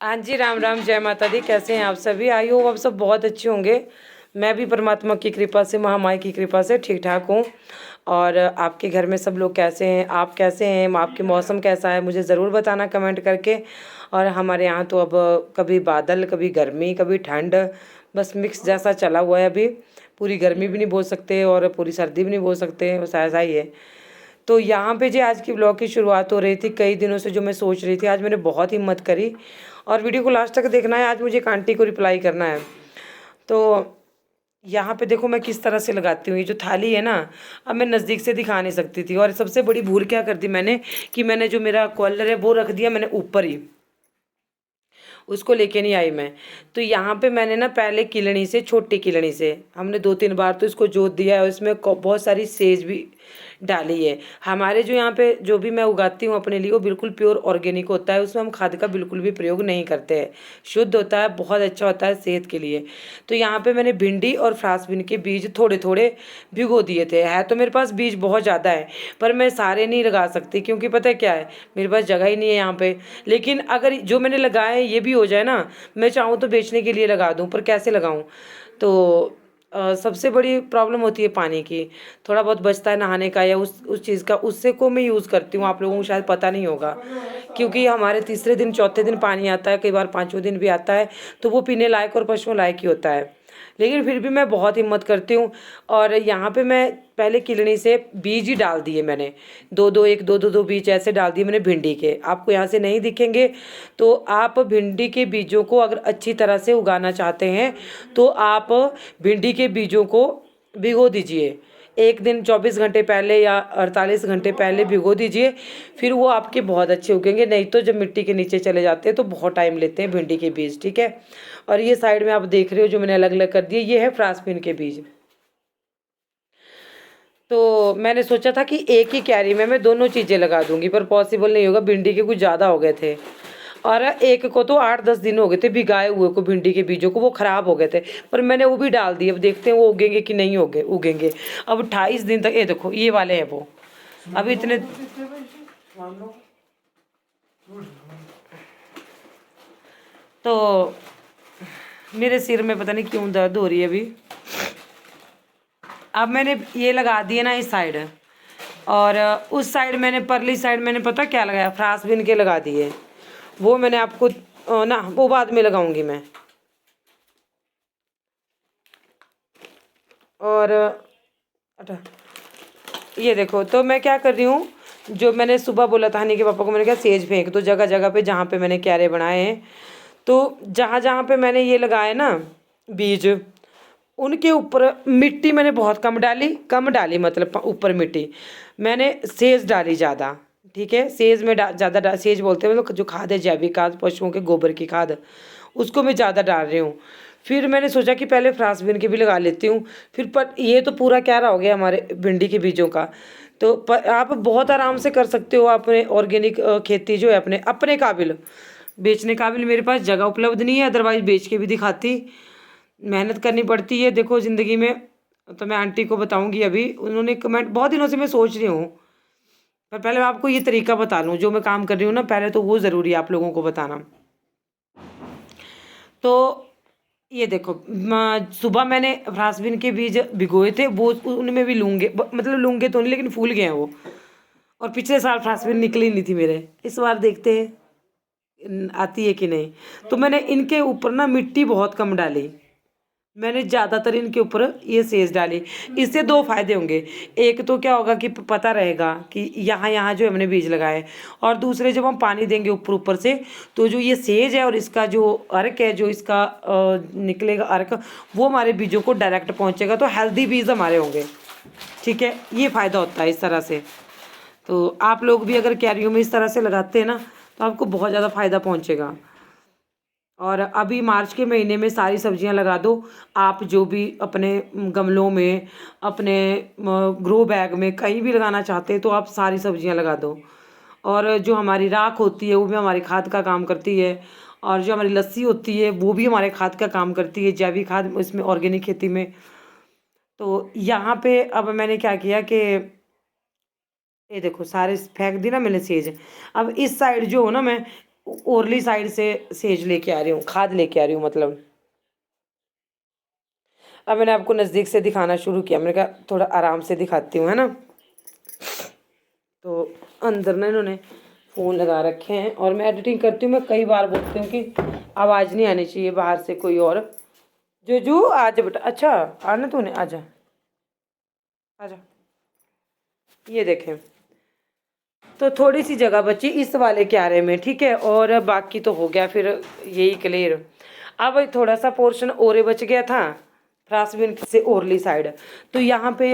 हाँ जी, राम राम, जय माता दी। कैसे हैं आप सभी? आई होप आप सब बहुत अच्छे होंगे। मैं भी परमात्मा की कृपा से, महामाई की कृपा से ठीक ठाक हूँ। और आपके घर में सब लोग कैसे हैं? आप कैसे हैं? आपके मौसम कैसा है? मुझे ज़रूर बताना कमेंट करके। और हमारे यहाँ तो अब कभी बादल, कभी गर्मी, कभी ठंड, बस मिक्स जैसा चला हुआ है अभी। पूरी गर्मी भी नहीं बोल सकते और पूरी सर्दी भी नहीं बोल सकते, बस ऐसा ही है। तो यहाँ पे जी आज की ब्लॉग की शुरुआत हो रही थी। कई दिनों से जो मैं सोच रही थी, आज मैंने बहुत हिम्मत करी और वीडियो को लास्ट तक देखना है। आज मुझे एक आंटी को रिप्लाई करना है। तो यहाँ पे देखो मैं किस तरह से लगाती हूँ। ये जो थाली है ना, अब मैं नज़दीक से दिखा नहीं सकती थी। और सबसे बड़ी भूल क्या कर दी मैंने कि मैंने जो मेरा कॉलर है वो रख दिया मैंने ऊपर ही, उसको लेके नहीं आई मैं। तो यहाँ पे मैंने ना पहले किलनी से, छोटी किलनी से हमने 2-3 बार तो इसको जोत दिया है। उसमें बहुत सारी सेज भी डाली है। हमारे जो यहाँ पे जो भी मैं उगाती हूँ अपने लिए, वो बिल्कुल प्योर ऑर्गेनिक होता है। उसमें हम खाद का बिल्कुल भी प्रयोग नहीं करते हैं। शुद्ध होता है, बहुत अच्छा होता है सेहत के लिए। तो यहाँ पे मैंने भिंडी और फ्रांसबीन के बीज थोड़े थोड़े भिगो दिए थे। है तो मेरे पास बीज बहुत ज़्यादा है, पर मैं सारे नहीं लगा सकती क्योंकि पता है क्या है, मेरे पास जगह ही नहीं है यहाँ पे। लेकिन अगर जो मैंने लगाए ये भी हो जाए ना, मैं चाहूँ तो बेचने के लिए लगा दूँ, पर कैसे लगाऊँ? तो सबसे बड़ी प्रॉब्लम होती है पानी की। थोड़ा बहुत बचता है नहाने का या उस चीज़ का, उससे को मैं यूज़ करती हूँ। आप लोगों को शायद पता नहीं होगा, क्योंकि हमारे तीसरे दिन चौथे दिन पानी आता है, कई बार पाँचवें दिन भी आता है। तो वो पीने लायक और पशुओं लायक ही होता है। लेकिन फिर भी मैं बहुत हिम्मत करती हूँ। और यहाँ पे मैं पहले किलनी से बीज ही डाल दिए मैंने, दो बीज ऐसे डाल दिए मैंने भिंडी के। आपको यहाँ से नहीं दिखेंगे, तो आप भिंडी के बीजों को अगर अच्छी तरह से उगाना चाहते हैं तो आप भिंडी के बीजों को भिगो दीजिए। एक दिन 24 घंटे पहले या 48 घंटे पहले भिगो दीजिए, फिर वो आपके बहुत अच्छे उगेंगे। नहीं तो जब मिट्टी के नीचे चले जाते हैं तो बहुत टाइम लेते हैं भिंडी के बीज, ठीक है। और ये साइड में आप देख रहे हो जो मैंने अलग अलग कर दिए, ये है फ्रांसबीन के बीज। तो मैंने सोचा था कि एक ही क्यारी में मैं दोनों चीज़ें लगा दूंगी, पर पॉसिबल नहीं होगा। भिंडी के कुछ ज़्यादा हो गए थे और एक को तो 8-10 दिन हो गए थे भिगाए हुए को, भिंडी के बीजों को, वो ख़राब हो गए थे। पर मैंने वो भी डाल दिए। अब देखते हैं वो उगेंगे कि नहीं उगेंगे। अब 28 दिन तक, ये देखो ये वाले हैं वो। अब इतने तो मेरे सिर में पता नहीं क्यों दर्द हो रही है अभी। अब मैंने ये लगा दिए ना इस साइड, और उस साइड मैंने, परली साइड मैंने पता क्या लगाया, फ्रांसबीन के लगा दिए। वो मैंने आपको ना, वो बाद में लगाऊंगी मैं। और अच्छा, ये देखो तो मैं क्या कर रही हूँ, जो मैंने सुबह बोला था हनी के पापा को, मैंने कहा सेज फेंक दो जगह जगह पे जहाँ पे मैंने क्यारे बनाए हैं। तो जहाँ जहाँ पे मैंने ये लगाए ना बीज, उनके ऊपर मिट्टी मैंने बहुत कम डाली, मतलब ऊपर मिट्टी मैंने सेज डाली ज़्यादा, ठीक है। सेज में ज़्यादा सेज बोलते हैं, मतलब जो खाद है, जैविक खाद, पशुओं के गोबर की खाद, उसको मैं ज़्यादा डाल रही हूँ। फिर मैंने सोचा कि पहले फ्रांसबीन के भी लगा लेती हूँ। फिर पर ये तो पूरा क्यारा हो गया हमारे भिंडी के बीजों का। तो आप बहुत आराम से कर सकते हो अपने ऑर्गेनिक खेती जो है, अपने अपने काबिल, बेचने काबिल मेरे पास जगह उपलब्ध नहीं है, अदरवाइज़ बेच के भी दिखाती। मेहनत करनी पड़ती है देखो ज़िंदगी में। तो मैं आंटी को बताऊंगी अभी, उन्होंने कमेंट, बहुत दिनों से मैं सोच रही हूँ। पर पहले मैं आपको ये तरीका बता लूँ जो मैं काम कर रही हूँ ना, पहले तो वो ज़रूरी है आप लोगों को बताना। तो ये देखो, सुबह मैंने फ्रांसबीन के बीज भिगोए थे, वो उनमें भी लूंगे, मतलब लूंगे तो नहीं, लेकिन फूल गए हैं वो। और पिछले साल फ्रांसबीन निकली नहीं थी मेरे, इस बार देखते हैं आती है कि नहीं। तो मैंने इनके ऊपर ना मिट्टी बहुत कम डाली, मैंने ज़्यादातर इनके ऊपर ये सेज डाली। इससे दो फायदे होंगे। एक तो क्या होगा कि पता रहेगा कि यहाँ यहाँ जो हमने बीज लगाए, और दूसरे जब हम पानी देंगे ऊपर ऊपर से, तो जो ये सेज है और इसका जो अर्क है, जो इसका निकलेगा अर्क, वो हमारे बीजों को डायरेक्ट पहुँचेगा, तो हेल्दी बीज हमारे होंगे, ठीक है। ये फ़ायदा होता है इस तरह से। तो आप लोग भी अगर क्यारियों में इस तरह से लगाते हैं ना, तो आपको बहुत ज़्यादा फ़ायदा पहुँचेगा। और अभी मार्च के महीने में सारी सब्जियां लगा दो आप, जो भी अपने गमलों में, अपने ग्रो बैग में, कहीं भी लगाना चाहते हैं तो आप सारी सब्जियां लगा दो। और जो हमारी राख होती है वो भी हमारी खाद का काम करती है। और जो हमारी लस्सी होती है वो भी हमारे खाद का काम करती है, जैविक खाद, इसमें ऑर्गेनिक खेती में। तो यहाँ पे अब मैंने क्या किया कि ये देखो सारे फेंक दी ना मैंने सेज। अब इस साइड जो हो ना, मैं ओरली साइड से सेज लेके आ रही हूँ, खाद लेके आ रही हूँ मतलब। अब मैंने आपको नज़दीक से दिखाना शुरू किया, मैंने कहा थोड़ा आराम से दिखाती हूँ, है ना। तो अंदर ना इन्होंने फ़ोन लगा रखे हैं और मैं एडिटिंग करती हूँ। मैं कई बार बोलती हूँ कि आवाज़ नहीं आनी चाहिए बाहर से कोई और। जो आजा बेटा, अच्छा आना तूने, आजा आजा। ये देखें, तो थोड़ी सी जगह बची इस वाले क्यारे में, ठीक है, और बाकी तो हो गया फिर यही क्लियर। अब थोड़ा सा पोर्शन और बच गया था फ्रांसबिन से ओरली साइड, तो यहाँ पे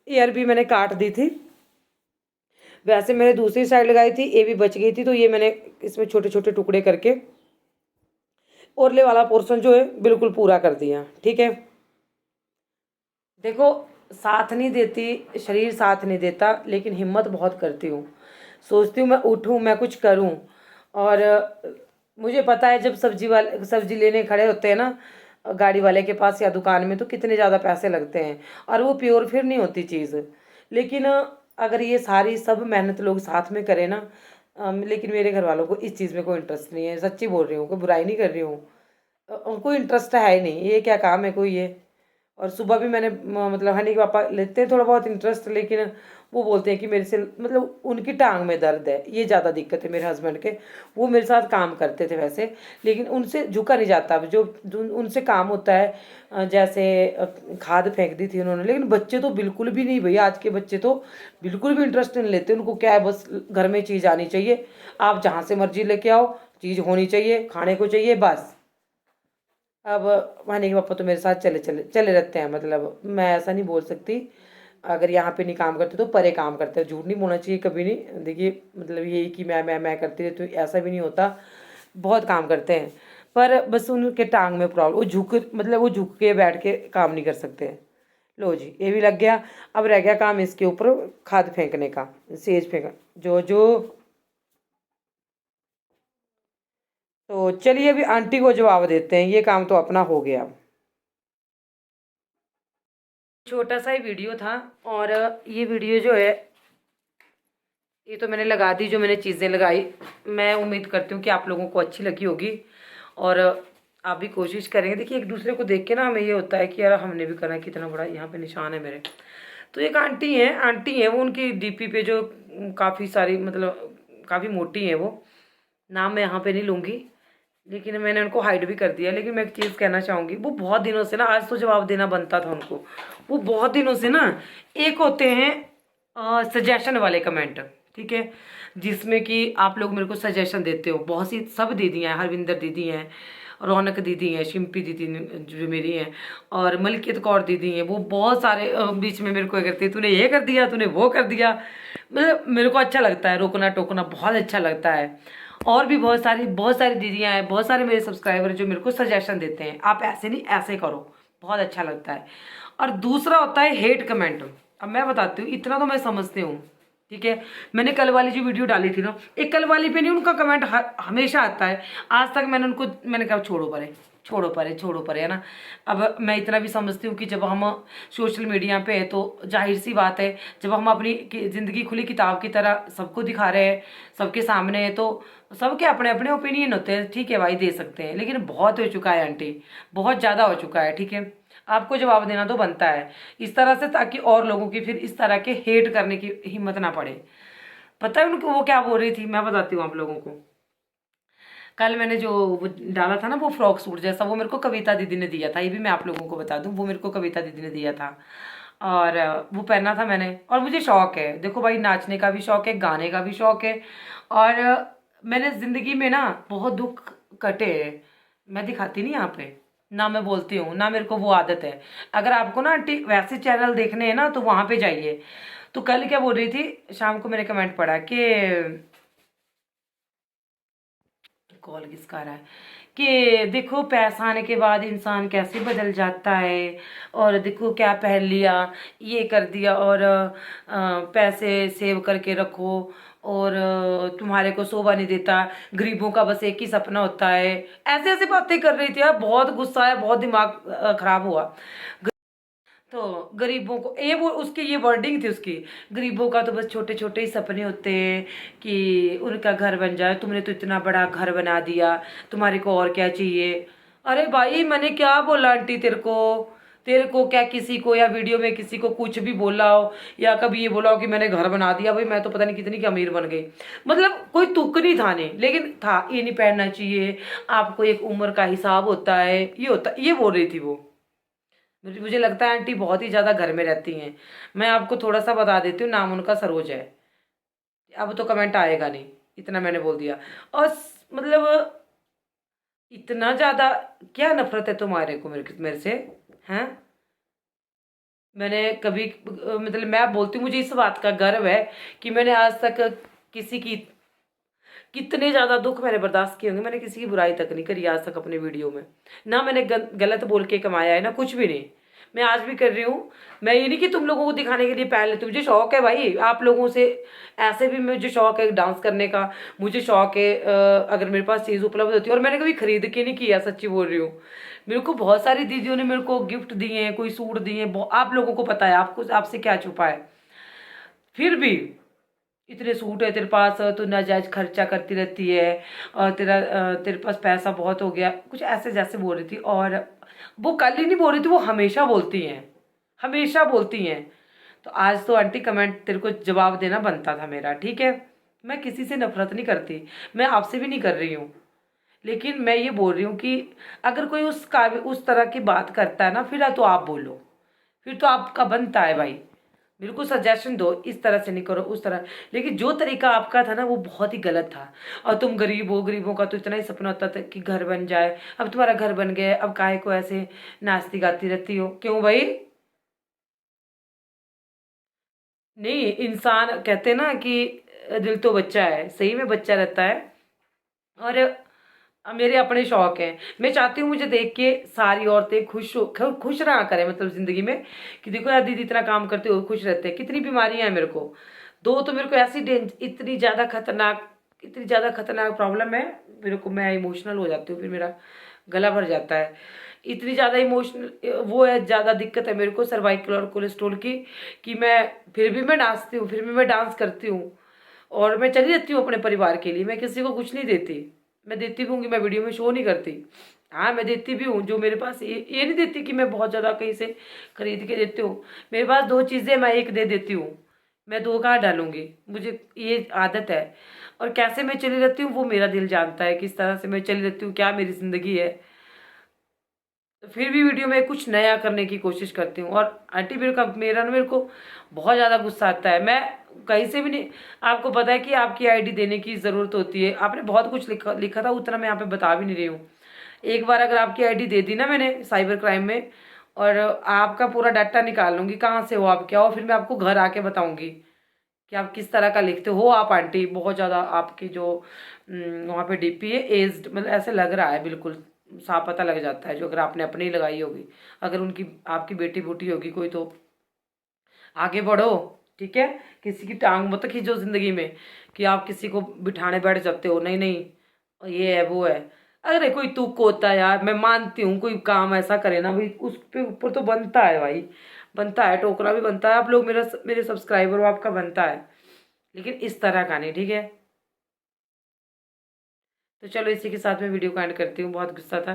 एयर भी मैंने काट दी थी। वैसे मैंने दूसरी साइड लगाई थी, ये भी बच गई थी, तो ये मैंने इसमें छोटे छोटे टुकड़े करके ओरले वाला पोर्शन जो है बिल्कुल पूरा कर दिया, ठीक है। देखो, साथ नहीं देती, शरीर साथ नहीं देता, लेकिन हिम्मत बहुत करती हूँ। सोचती हूँ मैं उठूँ, मैं कुछ करूँ। और मुझे पता है जब सब्जी लेने खड़े होते हैं ना गाड़ी वाले के पास या दुकान में, तो कितने ज़्यादा पैसे लगते हैं और वो प्योर फिर नहीं होती चीज़। लेकिन अगर ये सारी सब मेहनत लोग साथ में करें ना, लेकिन मेरे घर वालों को इस चीज़ में कोई इंटरेस्ट नहीं है, सच्ची बोल रही हूँ, कोई बुराई नहीं कर रही हूँ। उनको इंटरेस्ट है ही नहीं, ये क्या काम है कोई ये। और सुबह भी मैंने मतलब हनी के पापा लेते हैं थोड़ा बहुत इंटरेस्ट, लेकिन वो बोलते हैं कि मेरे से मतलब उनकी टांग में दर्द है, ये ज़्यादा दिक्कत है मेरे हस्बैंड के। वो मेरे साथ काम करते थे वैसे, लेकिन उनसे झुका नहीं जाता। अब जो उनसे काम होता है, जैसे खाद फेंक दी थी उन्होंने, लेकिन बच्चे तो बिल्कुल भी नहीं भैया, आज के बच्चे तो बिल्कुल भी इंटरेस्ट नहीं लेते। उनको क्या है, बस घर में चीज़ आनी चाहिए, आप जहाँ से मर्जी लेके आओ, चीज़ होनी चाहिए, खाने को चाहिए, बस। अब माने के पापा तो मेरे साथ चले चले चले रहते हैं, मतलब मैं ऐसा नहीं बोल सकती। अगर यहाँ पे नहीं काम करते तो परे काम करते हैं, झूठ नहीं बोलना चाहिए कभी नहीं। देखिए मतलब यही कि मैं करती है, तो ऐसा भी नहीं होता, बहुत काम करते हैं। पर बस उनके टांग में प्रॉब्लम, वो झुक के बैठ के काम नहीं कर सकते। लो जी, ये भी लग गया। अब रह गया काम इसके ऊपर खाद फेंकने का, सेज फेंका जो जो। तो चलिए अभी आंटी को जवाब देते हैं, ये काम तो अपना हो गया। छोटा सा ही वीडियो था, और ये वीडियो जो है ये तो मैंने लगा दी, जो मैंने चीज़ें लगाई। मैं उम्मीद करती हूँ कि आप लोगों को अच्छी लगी होगी, और आप भी कोशिश करेंगे। देखिए एक दूसरे को देख के ना हमें ये होता है कि यार हमने भी करना है, कितना बड़ा यहाँ पे निशान है मेरे। तो एक आंटी हैं वो, उनकी डीपी पे जो काफ़ी सारी मतलब काफ़ी मोटी हैं वो, नाम मैं यहाँ पे नहीं लूँगी, लेकिन मैंने उनको हाइड भी कर दिया। लेकिन मैं एक चीज़ कहना चाहूँगी, वो बहुत दिनों से ना, आज तो जवाब देना बनता था उनको, वो बहुत दिनों से ना, एक होते हैं सजेशन वाले कमेंट, ठीक है, जिसमें कि आप लोग मेरे को सजेशन देते हो। बहुत सी सब दीदी हैं, हरविंदर दीदी हैं, रौनक दीदी हैं, शिम्पी दीदी जो मेरी हैं, और मलकित कौर दीदी हैं। वो बहुत सारे बीच में मेरे को करती है, तूने ये कर दिया, तूने वो कर दिया। मतलब मेरे को अच्छा लगता है, रोकना टोकना बहुत अच्छा लगता है। और भी बहुत सारी दीदियाँ हैं, बहुत सारे मेरे सब्सक्राइबर जो मेरे को सजेशन देते हैं, आप ऐसे नहीं ऐसे करो, बहुत अच्छा लगता है। और दूसरा होता है हेट कमेंट। अब मैं बताती हूँ, इतना तो मैं समझती हूँ, ठीक है। मैंने कल वाली जो वीडियो डाली थी ना, एक कल वाली पे नहीं, उनका कमेंट हमेशा आता है। आज तक मैंने कहा छोड़ो परे, छोड़ो परे, छोड़ो परे, है ना। अब मैं इतना भी समझती हूँ कि जब हम सोशल मीडिया पे है, तो जाहिर सी बात है, जब हम अपनी ज़िंदगी खुली किताब की तरह सबको दिखा रहे हैं, सबके सामने है, तो सबके अपने अपने ओपिनियन होते हैं, ठीक है भाई, दे सकते हैं। लेकिन बहुत हो चुका है आंटी, बहुत ज़्यादा हो चुका है, ठीक है। आपको जवाब देना तो बनता है इस तरह से, ताकि और लोगों की फिर इस तरह के हेट करने की हिम्मत ना पड़े। पता है उनको वो क्या बोल रही थी, मैं बताती हूँ आप लोगों को। कल मैंने जो वो डाला था ना, वो फ्रॉक सूट जैसा, वो मेरे को कविता दीदी ने दिया था। ये भी मैं आप लोगों को बता दूं, वो मेरे को कविता दीदी ने दिया था, और वो पहना था मैंने। और मुझे शौक है, देखो भाई, नाचने का भी शौक है, गाने का भी शौक है। और मैंने ज़िंदगी में ना बहुत दुख कटे हैं, मैं दिखाती नहीं यहाँ पे, ना मैं बोलती हूँ, ना मेरे को वो आदत है। अगर आपको ना आंटी वैसे चैनल देखने हैं ना, तो वहाँ पे जाइए। तो कल क्या बोल रही थी, शाम को मैंने कमेंट पढ़ा कि कॉल किसका आ रहा है, कि देखो पैसा आने के बाद इंसान कैसे बदल जाता है, और देखो क्या पहन लिया, ये कर दिया, और पैसे सेव करके रखो, और तुम्हारे को शोभा नहीं देता, गरीबों का बस एक ही सपना होता है। ऐसे ऐसे बातें कर रही थी यार, बहुत गुस्सा आया, बहुत दिमाग खराब हुआ। तो गरीबों को ये वो उसकी ये वर्डिंग थी उसकी, गरीबों का तो बस छोटे छोटे ही सपने होते हैं कि उनका घर बन जाए, तुमने तो इतना बड़ा घर बना दिया, तुम्हारे को और क्या चाहिए। अरे भाई मैंने क्या बोला आंटी तेरे को क्या किसी को या वीडियो में किसी को कुछ भी बोला हो या कभी ये बोला हो कि मैंने घर बना दिया, भाई मैं तो पता नहीं कितनी की अमीर बन गई। मतलब कोई तुक नहीं था, नहीं लेकिन था ये नहीं पहनना चाहिए, आपको एक उम्र का हिसाब होता है, ये होता, ये बोल रही थी वो। मुझे लगता है आंटी बहुत ही ज़्यादा घर में रहती हैं। मैं आपको थोड़ा सा बता देती हूँ, नाम उनका सरोज है। अब तो कमेंट आएगा नहीं, इतना मैंने बोल दिया। और मतलब इतना ज़्यादा क्या नफरत है तुम्हारे को मेरे से, हैं? मैंने कभी मतलब मैं बोलती हूँ, मुझे इस बात का गर्व है कि मैंने आज तक किसी की, कितने ज़्यादा दुख मैंने बर्दाश्त किए होंगे, मैंने किसी की बुराई तक नहीं करी आज तक अपने वीडियो में। ना मैंने गलत बोल के कमाया है, ना कुछ भी नहीं। मैं आज भी कर रही हूँ। मैं ये नहीं कि तुम लोगों को दिखाने के लिए पहन लेती हूँ, मुझे शौक है भाई आप लोगों से। ऐसे भी मुझे शौक है डांस करने का, मुझे शौक है अगर मेरे पास चीज़ उपलब्ध होती है, और मैंने कभी खरीद के नहीं किया, सच्ची बोल रही हूँ। मेरे को बहुत सारी दीदियों ने मेरे को गिफ्ट दिए हैं, कोई सूट दिए हैं, आप लोगों को पता है, आपको आपसे क्या छुपा है। फिर भी इतने सूट है तेरे पास, तो नाजायज खर्चा करती रहती है, और तेरे पास पैसा बहुत हो गया, कुछ ऐसे जैसे बोल रही थी। और वो कल ही नहीं बोल रही थी, वो हमेशा बोलती हैं, हमेशा बोलती हैं। तो आज तो आंटी कमेंट तेरे को जवाब देना बनता था मेरा, ठीक है। मैं किसी से नफरत नहीं करती, मैं आपसे भी नहीं कर रही हूँ, लेकिन मैं ये बोल रही हूँ कि अगर कोई उस तरह की बात करता है ना, फिर तो आप बोलो, फिर तो आपका बनता है भाई, मेरे को सजेशन दो, इस तरह से नहीं करो उस तरह। लेकिन जो तरीका आपका था ना वो बहुत ही गलत था। और तुम गरीब हो, गरीबों का तो इतना ही सपना होता था कि घर बन जाए, अब तुम्हारा घर बन गया है, अब काहे को ऐसे नाचती गाती रहती हो, क्यों भाई? नहीं, इंसान कहते हैं ना कि दिल तो बच्चा है, सही में बच्चा रहता है। और मेरे अपने शौक हैं, मैं चाहती हूँ मुझे देख के सारी औरतें खुश रहा करें, मतलब जिंदगी में, कि देखो यार दीदी इतना काम करते हो, खुश रहते हैं। कितनी बीमारियां हैं मेरे को, दो तो मेरे को ऐसी इतनी ज़्यादा खतरनाक प्रॉब्लम है मेरे को, मैं इमोशनल हो जाती हूँ, फिर मेरा गला भर जाता है। इतनी ज़्यादा इमोशनल वो है, ज़्यादा दिक्कत है मेरे को सर्वाइकल और कोलेस्ट्रोल की, कि मैं फिर भी मैं नाचती हूँ, फिर भी मैं डांस करती हूँ, और मैं चली जाती हूँ अपने परिवार के लिए। मैं किसी को कुछ नहीं देती, मैं देती भी हूँ कि मैं वीडियो में शो नहीं करती। हाँ मैं देती भी हूँ, जो मेरे पास ये नहीं देती कि मैं बहुत ज़्यादा कहीं से खरीद के देती हूँ। मेरे पास दो चीज़ें, मैं एक दे देती हूँ, मैं दो कहाँ डालूंगी, मुझे ये आदत है। और कैसे मैं चली रहती हूँ वो मेरा दिल जानता है, किस तरह से मैं चली रहती हूँ, क्या मेरी ज़िंदगी है। तो फिर भी वीडियो में कुछ नया करने की कोशिश करती हूँ। और आंटी मेरे को बहुत ज़्यादा गुस्सा आता है, मैं कहीं से भी नहीं, आपको पता है कि आपकी आईडी देने की ज़रूरत होती है, आपने बहुत कुछ लिखा था, उतना मैं यहाँ पे बता भी नहीं रही हूँ। एक बार अगर आपकी आईडी दे दी ना मैंने साइबर क्राइम में, और आपका पूरा डाटा निकाल लूँगी, कहाँ से हो आप, क्या हो, फिर मैं आपको घर आके बताऊँगी कि आप किस तरह का लिखते हो। आप आंटी बहुत ज़्यादा, आपकी जो वहाँ पे डीपी है एज्ड, मतलब ऐसे लग रहा है बिल्कुल, साफ पता लग जाता है, जो अगर आपने अपनी लगाई होगी, अगर उनकी आपकी बेटी बूटी होगी कोई, तो आगे बढ़ो, ठीक है। किसी की टांग मत खींचो ज़िंदगी में, कि आप किसी को बिठाने बैठ जाते हो, नहीं नहीं और ये है वो है। अरे कोई तुक होता है यार, मैं मानती हूँ कोई काम ऐसा करे ना भाई, उस पे ऊपर तो बनता है भाई, बनता है, टोकरा भी बनता है। आप लोग मेरे सब्सक्राइबर हो, आपका बनता है, लेकिन इस तरह का नहीं, ठीक है। तो चलो इसी के साथ मैं वीडियो को एंड करती हूँ, बहुत गुस्सा था।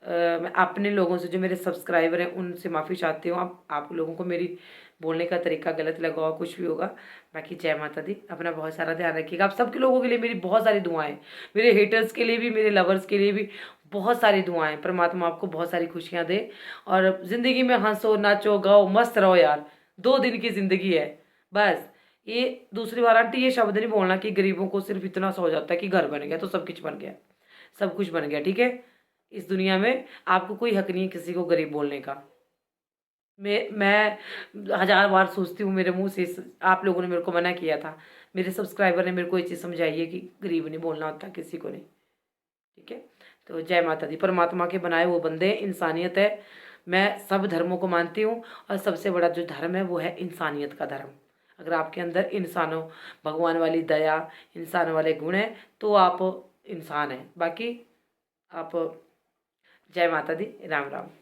मैं अपने लोगों से, जो मेरे सब्सक्राइबर हैं, उनसे माफ़ी चाहती हूँ। आप लोगों को मेरी बोलने का तरीका गलत लगा हो, कुछ भी होगा। बाकी जय माता दी, अपना बहुत सारा ध्यान रखिएगा। आप सबके लोगों के लिए मेरी बहुत सारी दुआएं, मेरे हेटर्स के लिए भी, मेरे लवर्स के लिए भी बहुत सारी दुआएं। परमात्मा आपको बहुत सारी खुशियाँ दे, और ज़िंदगी में हंसो, नाचो, गाओ, मस्त रहो यार। 2 दिन की ज़िंदगी है बस। ये दूसरी बार आंटी ये शब्द नहीं बोलना कि गरीबों को सिर्फ इतना सा हो जाता है कि घर बन गया तो सब कुछ बन गया, सब कुछ बन गया, ठीक है। इस दुनिया में आपको कोई हक नहीं है किसी को गरीब बोलने का। मैं 1000 बार सोचती हूँ मेरे मुंह से, आप लोगों ने मेरे को मना किया था, मेरे सब्सक्राइबर ने मेरे को ये चीज़ समझाई है कि गरीब नहीं बोलना होता किसी को, नहीं, ठीक है। तो जय माता दी, परमात्मा के बनाए वो बंदे, इंसानियत है। मैं सब धर्मों को मानती हूँ, और सबसे बड़ा जो धर्म है वो है इंसानियत का धर्म। अगर आपके अंदर इंसानों, भगवान वाली दया, इंसान वाले गुण हैं, तो आप इंसान हैं। बाकी आप, जय माता दी, राम राम।